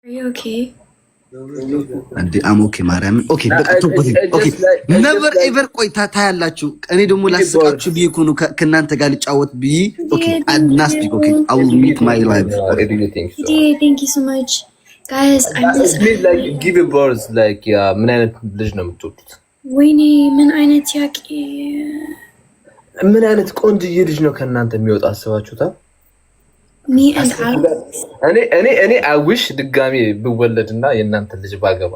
Are you okay? And I'm okay, ማርያም okay okay never ever ቆይ ታያላችሁ እኔ ደግሞ ላስቃችሁ ብዬ እኮ ነው ከእናንተ ጋር ልጫወት ብዬ okay I'm not speak okay I will meet my life. Thank you so much guys. I'm just like give a birds like ምን አይነት ልጅ ነው የምትወዱት? ወይኔ ምን አይነት ያቂ ምን አይነት ቆንጆዬ ልጅ ነው ከእናንተ የሚወጣ አስባችሁታል? me and Alex እኔ I wish ድጋሚ ብወለድና የእናንተ ልጅ ባገባ።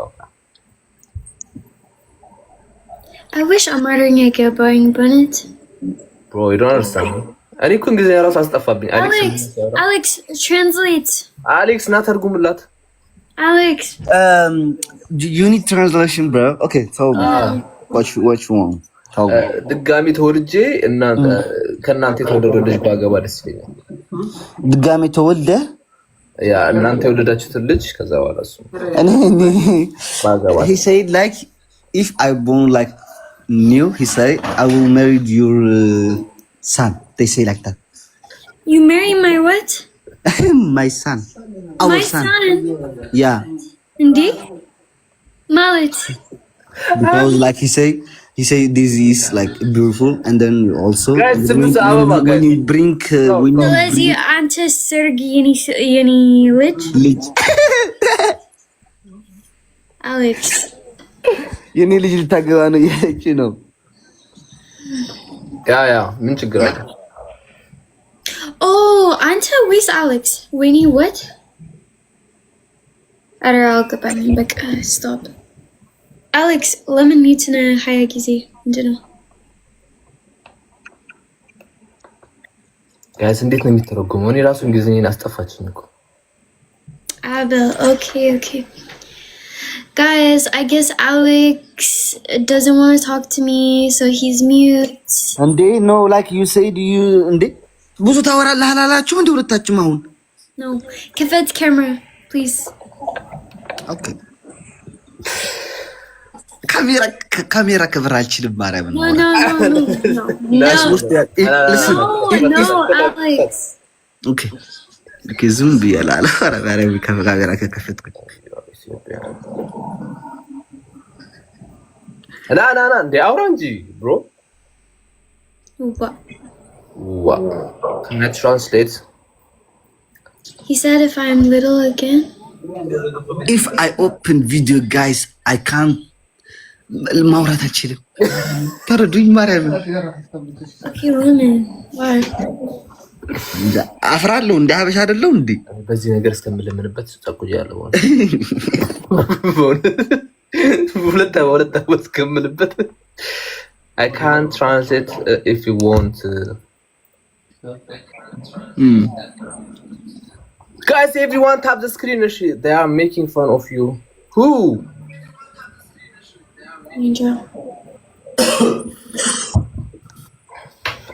I wish አማርኛ ገባኝ በእውነት bro you don't understand እኔ እኮ እንግሊዝኛ ራሱ አስጠፋብኝ። Alex translate Alex ና ተርጉምላት Alex you need translation bro okay so what you want ድጋሚ ተወልጄ እናንተ ከእናንተ የተወለደ ልጅ ባገባ ደስ ይለኛል። ድጋሚ ተወልደ ያ እናንተ የወለዳችሁትን ልጅ ከዛ በኋላ እሱ ባገባ he said like if I born like new he said I will marry your son they say like that. You marry my what? My son our my son yeah indeed ማለት because like he say this is like beautiful and then also guys, when you bring when you ስለዚህ አንተ ሰርግ የኔ ልጅ አሌክስ የኔ ልጅ ልታገባ ነው ያቺ ነው ያ ምን ችግር አለ? አንተ ወይስ አሌክስ? ወይኔ what አረ አልገባኝም በቃ stop አሌክስ ለምን ሚትነ ሀያ ጊዜ ምንድነው? ጋይስ እንዴት ነው የሚተረጎመው? እኔ ራሱ እንግሊዝኛን አስጠፋችኝ እኮ። Abel okay guys I guess Alex doesn't want to talk to me so he's mute and they know like you said you እንዴ ብዙ ታወራለህ አላላችሁ እንዴ ሁለታችሁም አሁን? No ክፈት camera please okay ካሜራ ክብር አልችልም ማርያም ነው no Alex okay ዝም ብያለሁ አረ ካሜራ ከከፈትኩ ና እንዴ አውራ እንጂ bro what can I translate he said if I'm little again if I open video guys I can't ማውራት አልችልም ተረዱኝ ማርያም okay women why አፍራለሁ እንደ ሀበሻ አይደለም እንዴ በዚህ ነገር እስከምለምንበት ተቆያለሁ ሁለት እስከምልበት I can't translate if you want guys everyone tap the screen they are making fun of you who Ninja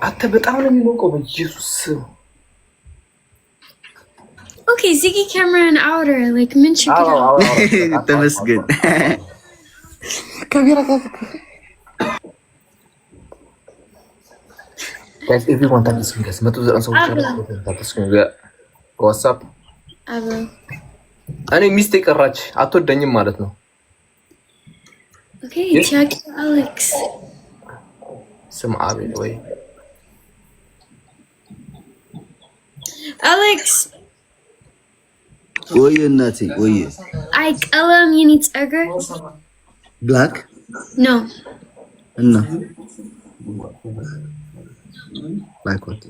አተ በጣም ነው የሚሞቀው በኢየሱስ okay Ziggy camera and outer like ምን ችግር ተመስገን ካሜራ guys everyone tap the screen guys 190 ሰዎች tap the screen WhatsApp Abel እኔ ሚስቴ ቀራች አትወደኝም ማለት ነው okay check Alex ስም አቤል ወይ Alex ወይ እናቴ ወይ አይ ቀለም የኔ ፀጉር black no እና like what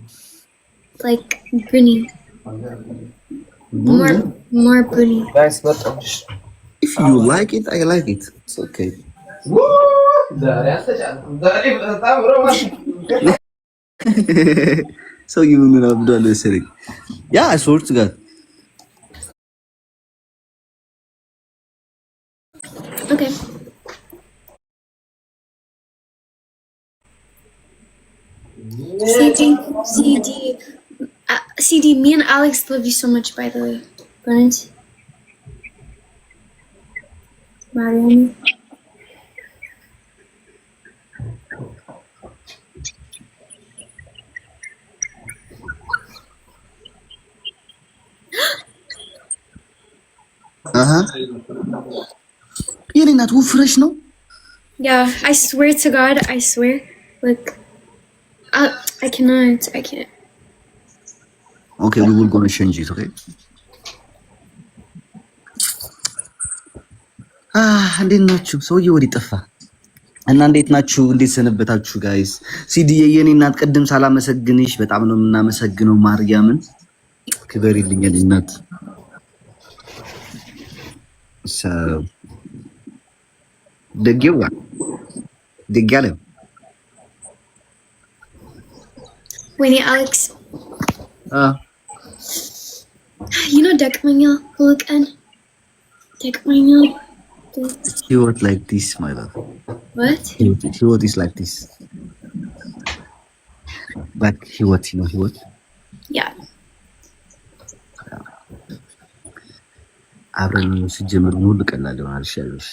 like green more pretty guys what if you like it I like it it's okay so you know abdul seri yeah I swear to God okay CD me and Alex love you so much by the way Brent Mariam የኔ እናት ወፍረሽ ነው? Yeah, I swear to God, I swear. Look, I can't. Okay, we will gonna change it, okay? እንዴት ናችሁ? ሰውዬ ወዲህ ጠፋ እና እንዴት ናችሁ? እንዴት ሰነበታችሁ ጋይስ? ሲዲዬ የኔ እናት ቅድም ሳላመሰግንሽ በጣም ነው የምናመሰግነው። ማርያምን ክበሪልኝ የኔ እናት። ደጊያለ ወይኔ አሌክስ you know ደክመኛል ሁሉ ቀን ደክመኛል። ህይወት like this my love. What? ህይወት is like this. Like ህይወት you know ህይወት yeah አብረን ሲጀምር ሁሉ ቀላል ይሆናል። ሻይሽ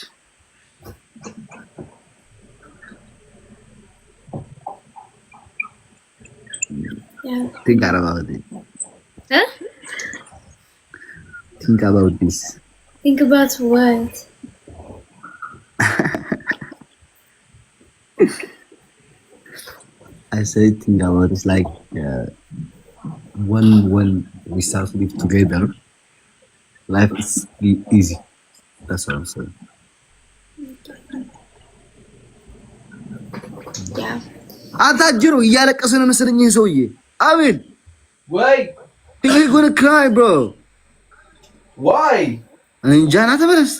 yeah think about it. Huh? Think about this. Think about what? I said think about it like when we start to live together, life is easy. That's what I'm saying. Yeah. አታጅሩ እያለቀሰ ነው መሰለኝ ሰውዬ። አቤል ወይ you're gonna cry bro. Why? እንጃና ተበለስ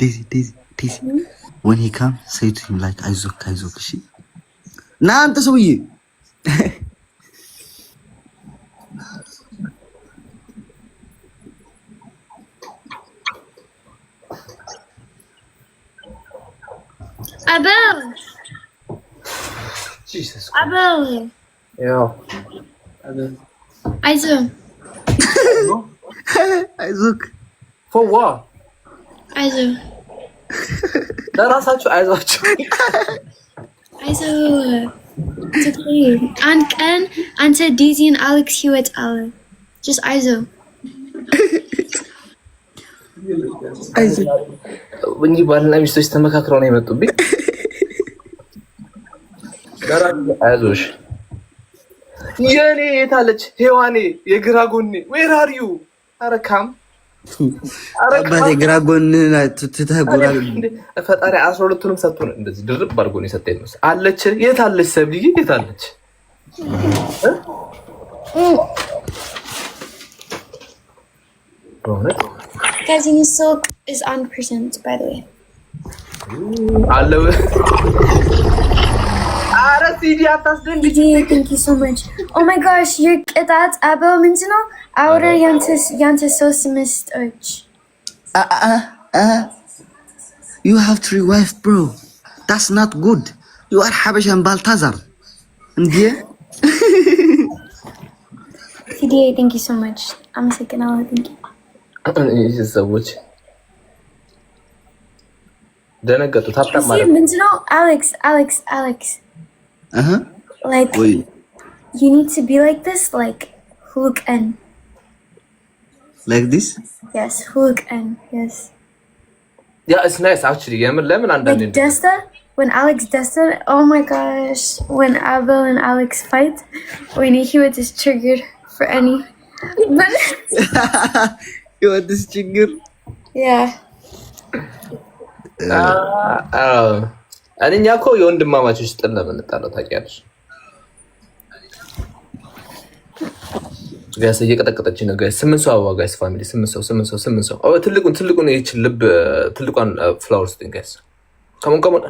Daisy. When he comes, say to him like አይዞክ እሺ ና አንተ ሰውዬ Abel. Jesus. Abel. Yeah. አይዞክ For what? ለራሳችሁ አይዟችሁ። It's okay. አንድ ቀን አንተ ዴዚን አሌክስ ህይወት አለ just እንጂ ባልና ሚስቶች ተመካክረው ነው የመጡብኝ። አይዞሽ የኔ የታለች ሔዋኔ የግራ ጎኔ where are you? አረካም አባቴ ግራ ጎን ትተጎራ ፈጣሪ 12ቱንም ሰጥቶ ነው እንደዚህ ድርብ አድርጎ ነው የሰጠኝ ነው አለች። የት አለች ሰብልዬ? የት አለች? Cousin Silk is on percent by the way. አለው አረ ሲዲ አታስደንግጪ። Thank you so much. Oh my gosh, you're ቅጣት አበው ምንድነው? አውረ ያንተ ሶስት ሚስቶች You have 3 wives bro. That's not good. You are Habashan Baltazar. እንዴ CDA, thank you so much. I'm sick and all thank you. ሰዎች ደነገጡ። ታጣ ማለት ምንድነው? Alex. Like Wait. You need to be like this, like hook and Like this? yes, hook and yes. Yeah, it's nice actually. lemon and Like Desta, when Alex Desta, oh my gosh, when Abel and Alex fight, when he was just triggered for any. But You want this ችግር? yeah. እኛ እኮ የወንድማማቾች ጥል ነው የምንጣለው ታውቂያለሽ። ጋይስ እየቀጠቀጠች ነው ጋይስ። 8 ሰው አበባ ጋይስ ፋሚሊ 8 ሰው ትልቁን ይህች ልብ ትልቋን ፍላወር ስቲንግ ጋይስ ከሞን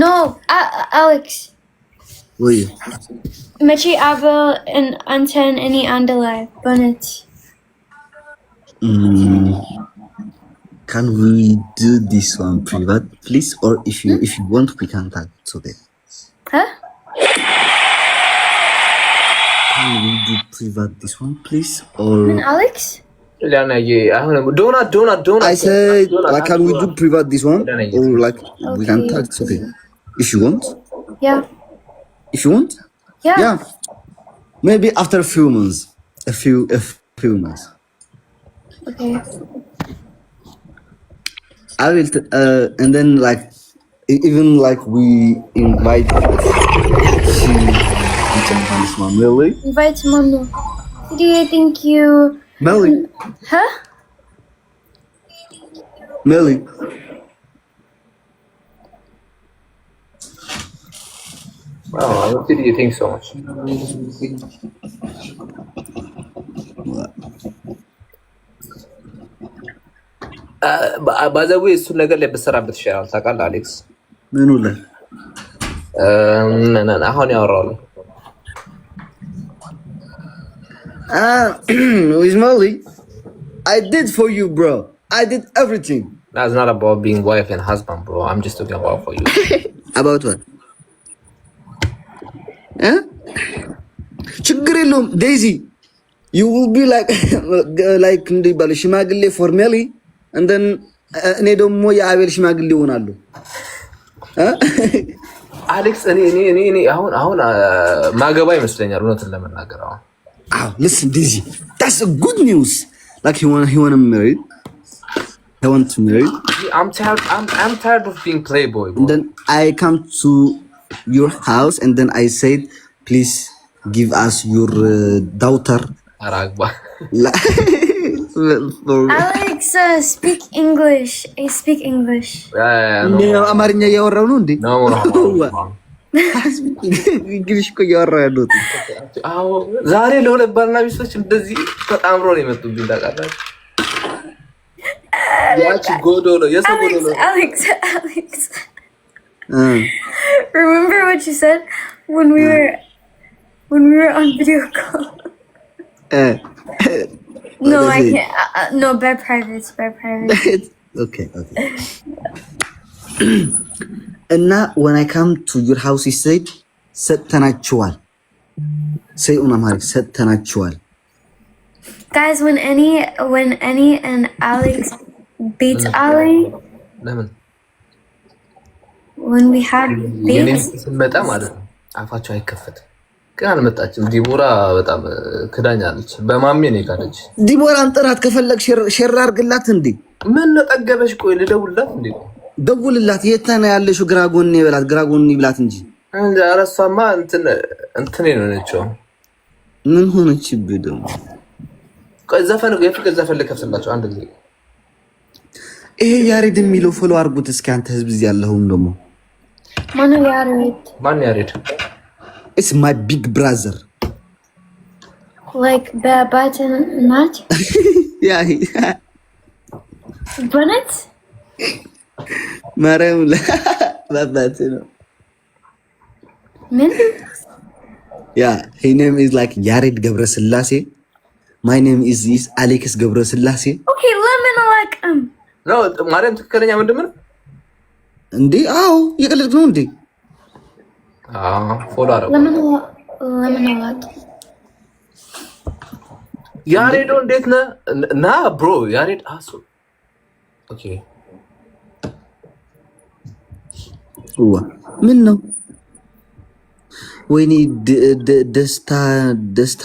No, Alex. ወይ መቼ Abel and አንተን እኔ አንድ ላይ በእውነት Can we do this one private, please? Or if you want, we can talk today. Huh? Can we do private this one, please? Or And Alex? Donut. I said, like, can we do private this one? Or like, we can talk today. If you want. Yeah. If you want? Yeah. Maybe after a few months. A few months. Okay. I will, and then like, even like we invite Melly. Invite Manu. Dear, thank you. Melly. Huh? Melly. Wow, what did you think so much? ባዘዌ እሱን ነገር ላይ በሰራበት ይሻላል። ታውቃለህ አሌክስ? ምኑ ላይ? አሁን ያወራው with Molly, I did for you, bro. I did everything. That's not about being wife and husband, bro. I'm just talking about for you. About what? Huh? ችግር የለውም Daisy. You will be like እንደ ባለ ሽማግሌ for Melly, and then እኔ ደግሞ የአቤል ሽማግሌ ሆናለሁ። አሌክስ እኔ አሁን ማገባ ይመስለኛል እውነትን ለመናገር አሁን listen, Daisy, that's a good news. Like he want to marry. I want to marry. I'm tired of being playboy, bro. And then I come to your house and then I said, please give us your daughter. Aragba. Alex, speak English. I speak English. አማርኛ እያወራው ነው እንዴ? No. እንግሊሽ እኮ እያወራሁ ያለሁት። አዎ ዛሬ ለሁለት ባልና ሚስቶች እንደዚህ ተጣምሮ ነው የመጡብኝ ታውቃላችሁ። ያቺ ጎዶሎ የሰው ጎዶሎ። Alex. Remember what you said when we were on video call? No, I can't. No, by private. Okay. እና when I come to your house he said ሰጥተናችኋል። say on Amharic ሰጥተናችኋል. Guys, when Annie and Alex beat Ali, when we had beats, ስመጣ ማለት ነው አፋቸው አይከፈትም። ግን አልመጣችም። ዲቦራ በጣም ክዳኛለች። በማሜ ነው የካደች። ዲቦራን ጥራት ከፈለግ ሼር አድርግላት እንዴ። ምን ጠገበሽ? ቆይ ልደውልላት እንዴ? ደውልላት። የት ነው ያለሽው? ግራ ጎኔ በላት። ግራ ጎኔ ብላት እንጂ እንዴ። አረሷማ እንትን ነው ነችው። ምን ሆነችብህ ደግሞ? ቆይ ዘፈን የፍቅር ዘፈን ልከፍትላቸው አንድ ጊዜ። ይሄ ያሬድ የሚለው ፎሎ አድርጉት እስኪ አንተ ህዝብ እዚህ ያለሁም ደግሞ ማን ያሬድ? It's my big brother. Like button not? Yeah. Bonnet? Maram button. Min? Yeah, his name is like Yared Gabrasillase. My name is Alex Gabrasillase. Okay, lemon like No, ማርያም ትክክለኛ ምንድን ነው እንዴ? አዎ የቀለድክ ነው እንዴ? ፎሎ አረው ለምን ያሬዶ እንዴት ነህ? ና ብሮ ያሬድ አሱ ኦኬ። ምን ነው ወይኔ ደስታ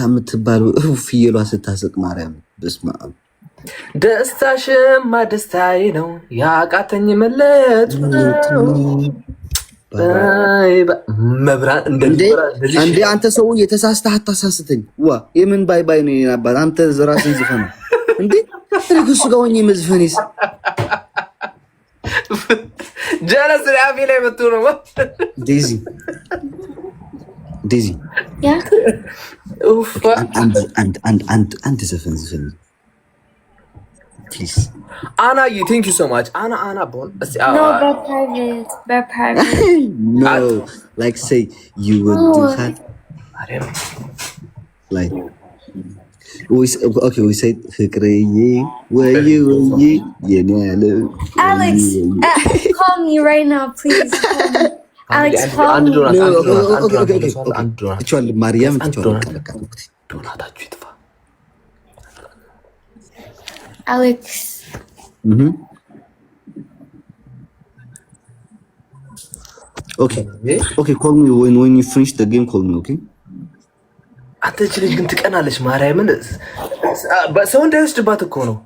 የምትባለው ፍየሏ ስታስቅ ማርያም በስመ አብ። ደስታሽማ ደስታዬ ነው ያቃተኝ መለጥ መብራን እንደ አንተ ሰው የተሳስተህ አታሳስተኝ። ዋ የምን ባይ ነው የናባት አንተ ራስን ዝፈን እንዴ? እሱ ጋር ሆኜ መዝፈኔስ ጀለስ ያፊ ላይ መጥቶ ነው ዴዚ ያ ኡፍ አንድ ዘፈን please. Anna, you thank you so much. Anna, bon. No, by private. No, like say you would do that. Like we say Fikreye, where you Alex, call me right now, please. Call me. Alex, call me. Okay. Actually, Mariam, Alex. Okay, call me when you finish the game, call me, okay? አትች ልጅ ግን ትቀናለች። ማርያምን ሰው እንዳይወስድባት እኮ ነው።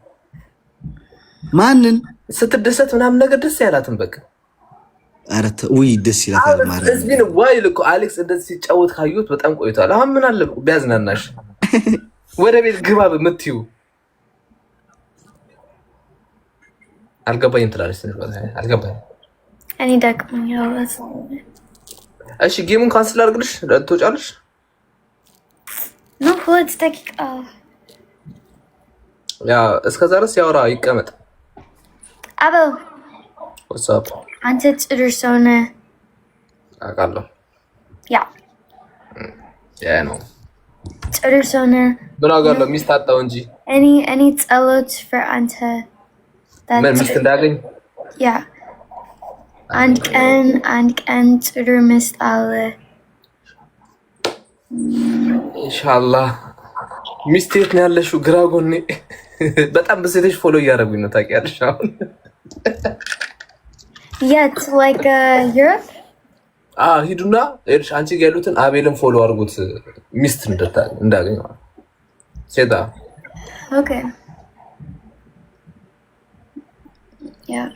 ማንን ስትደሰት ምናምን ነገር ደስ ያላትን በቃ አረተ ወይ ደስ ይላታል። ማርያምን እዚህ ነው ዋይ ልኮ አሌክስ እንደዚህ ሲጫወት ካዩት በጣም ቆይቷል። አሁን ምን አለ ቢያዝናናሽ ወደ ቤት ግባ በምትዩ አልገባኝም ትላለች። አልገባኝም እኔ ዳግመኛው እሺ ጌሙን ካንስል አድርግልሽ ትወጫለሽ። ነው ሁለት ደቂቃ ያ እስከዛ ድረስ ያወራ ይቀመጥ። አበው ወሳፕ አንተ ጥሩ ሰው ነህ አውቃለሁ። ያ ነው ጥሩ ሰው ነህ። ምን አውቃለሁ ሚስት አጣው እንጂ እኔ ጸሎት for አንተ ምን ሚስት እንዳገኝ ያ አንድ ቀን ጥሩ ሚስት አለ ኢንሻአላህ። ሚስት የት ነው ያለሽው? ግራ ጎኔ በጣም በሴቶች ፎሎ እያደረጉኝ ነው ታውቂያለሽ። አሁን የት like Europe ሂዱና እርሽ አንቺ ጋር ያሉትን አቤልን ፎሎ አድርጉት ሚስት እንዳገኝ ማለት ሴታ ኦኬ ያ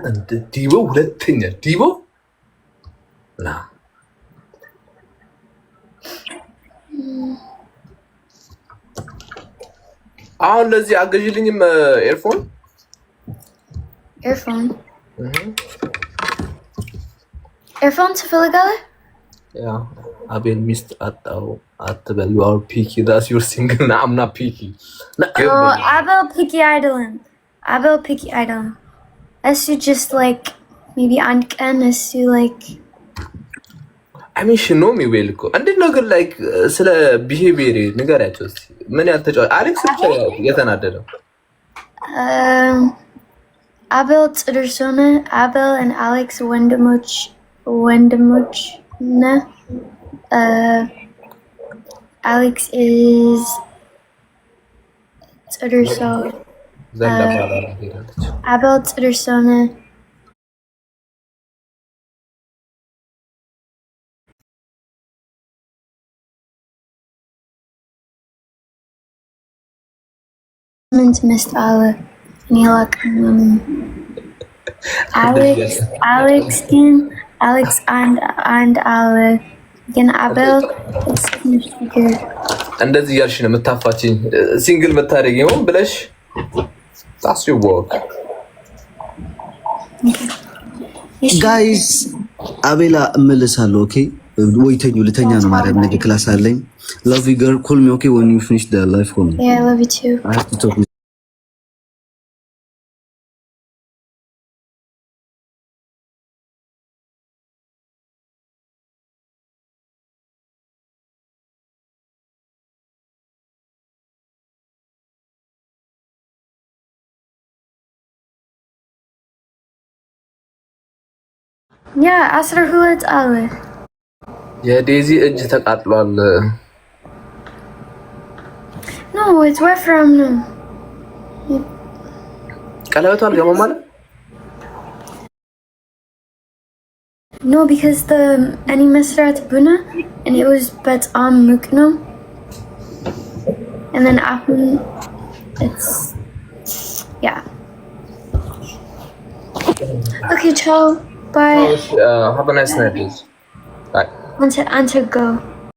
እንደ ዲቦ ሁለተኛ ዲቦ ና አሁን ለዚህ አገዥልኝም ኤርፎን ትፈልጋለህ? ያ አቤል ሚስት አጣው አትበል። you are picky that's your single na I'm not picky አቤል picky አይደለም እሱ just like maybe አንድ ቀን እሱ like I mean she know me well እኮ እንዴት ነው ግን like ስለ ቢሄቪየር ንገሪያቸው እስኪ ምን ያልተጫወተ አሌክስ ብቻ የተናደደው አቤል ጥሩ ሰው ነው። አቤል and Alex ወንድሞች ነ Alex is ጥሩ ሰው አቤል ጥሩ ሰው ነው። ምን ትመስላለህ? እኔ አላውቅም። አሌክስ አንድ አለ ግን አቤል እንደዚህ እያልሽ ነው የምታፋችኝ ሲንግል የምታደርጊ ይሆን ብለሽ that's your work guys አቤላ እመለሳለሁ። ኦኬ ወይ ልተኛ ነው ማርያም ነገ ክላስ አለኝ። love you girl call me okay when you finish the live call me. Yeah, I love you too. I have to talk with Yeah, አስራ ሁለት አለ የዴዚ እጅ ተቃጥሏል። No, it's where from no. ቀለበቱ አልገባም ማለት No, because the any መስራት ቡና and it was በጣም ሙቅ ነው and then after it's yeah. Okay, ciao. Bye. have a nice night please. Bye. Until go.